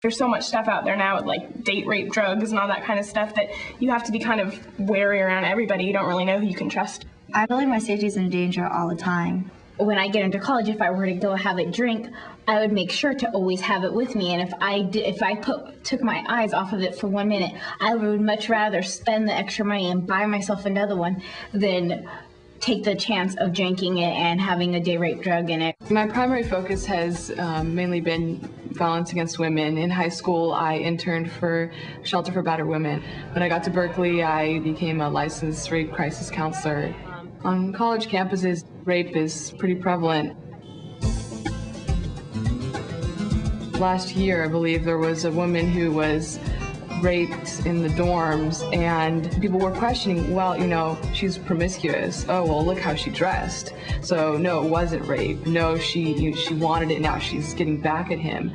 There's so much stuff out there now with like date rape drugs and all that kind of stuff that you have to be kind of wary around everybody. You don't really know who you can trust. I believe my safety is in danger all the time. When I get into college, if I were to go have a drink, I would make sure to always have it with me. And if I took my eyes off of it for 1 minute, I would much rather spend the extra money and buy myself another one than take the chance of drinking it and having a day rape drug in it. My primary focus has mainly been violence against women. In high school, I interned for Shelter for Battered Women. When I got to Berkeley, I became a licensed rape crisis counselor. On college campuses, rape is pretty prevalent. Last year, I believe, there was a woman who was raped in the dorms, and people were questioning, well, you know, she's promiscuous. Oh, well, look how she dressed. So, no, it wasn't rape. No, she wanted it, now she's getting back at him.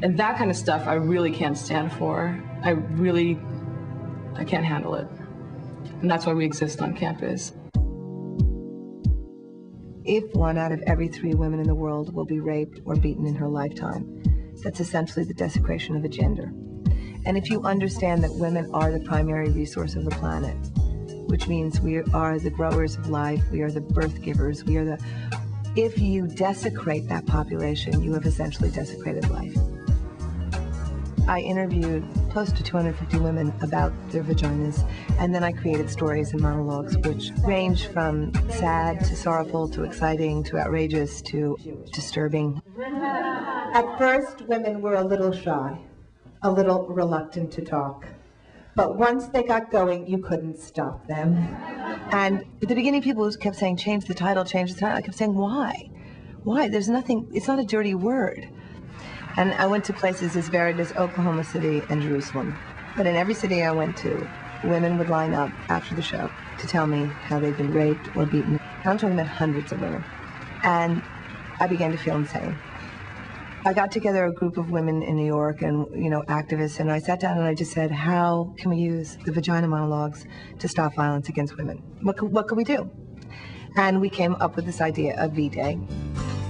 And that kind of stuff I really can't stand for. I can't handle it. And that's why we exist on campus. If 1 out of every 3 women in the world will be raped or beaten in her lifetime, that's essentially the desecration of a gender. And if you understand that women are the primary resource of the planet, which means we are the growers of life, we are the birth givers, if you desecrate that population, you have essentially desecrated life. I interviewed close to 250 women about their vaginas, and then I created stories and monologues which range from sad to sorrowful to exciting to outrageous to disturbing. At first, women were a little shy, a little reluctant to talk. But once they got going, you couldn't stop them. And at the beginning, people kept saying, change the title, change the title. I kept saying, why? Why? There's nothing, it's not a dirty word. And I went to places as varied as Oklahoma City and Jerusalem. But in every city I went to, women would line up after the show to tell me how they'd been raped or beaten. I'm talking about hundreds of women. And I began to feel insane. I got together a group of women in New York and, activists, and I sat down and I just said, how can we use the vagina monologues to stop violence against women? What can we do? And we came up with this idea of V-Day,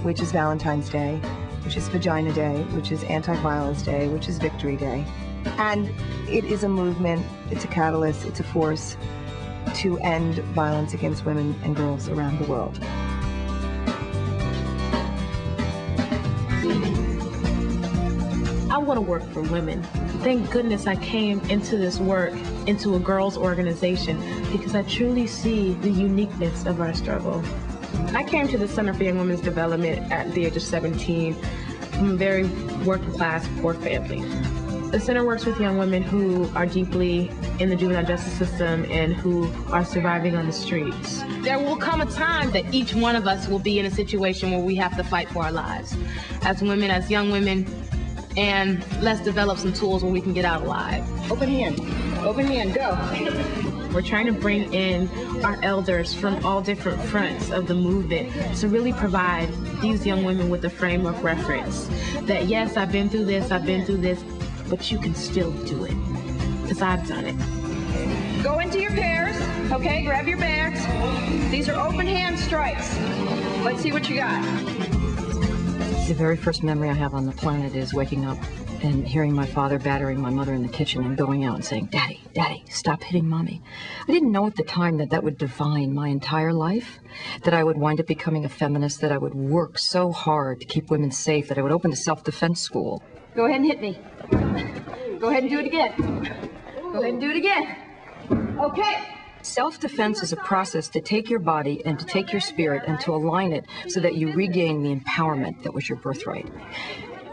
which is Valentine's Day, which is Vagina Day, which is Anti-Violence Day, which is Victory Day. And it is a movement, it's a catalyst, it's a force to end violence against women and girls around the world. I want to work for women. Thank goodness I came into this work, into a girls' organization, because I truly see the uniqueness of our struggle. I came to the Center for Young Women's Development at the age of 17 from a very working class, poor family. The center works with young women who are deeply in the juvenile justice system and who are surviving on the streets. There will come a time that each one of us will be in a situation where we have to fight for our lives. As women, as young women, and let's develop some tools where we can get out alive. Open hand, go. We're trying to bring in our elders from all different fronts of the movement to really provide these young women with a frame of reference that, yes, I've been through this, but you can still do it, because I've done it. Go into your pairs, okay? Grab your bags. These are open hand strikes. Let's see what you got. The very first memory I have on the planet is waking up and hearing my father battering my mother in the kitchen and going out and saying, Daddy, Daddy, stop hitting Mommy. I didn't know at the time that that would define my entire life, that I would wind up becoming a feminist, that I would work so hard to keep women safe, that I would open a self-defense school. Go ahead and hit me. Go ahead and do it again. Go ahead and do it again. Okay. Self-defense is a process to take your body and to take your spirit and to align it so that you regain the empowerment that was your birthright.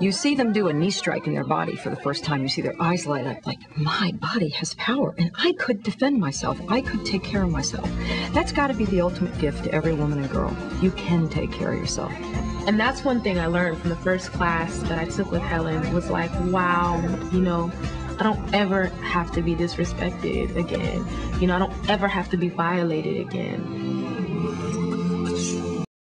You see them do a knee strike in their body for the first time. You see their eyes light up like, my body has power and I could defend myself. I could take care of myself. That's got to be the ultimate gift to every woman and girl. You can take care of yourself. And that's one thing I learned from the first class that I took with Helen was like, wow, I don't ever have to be disrespected again. I don't ever have to be violated again.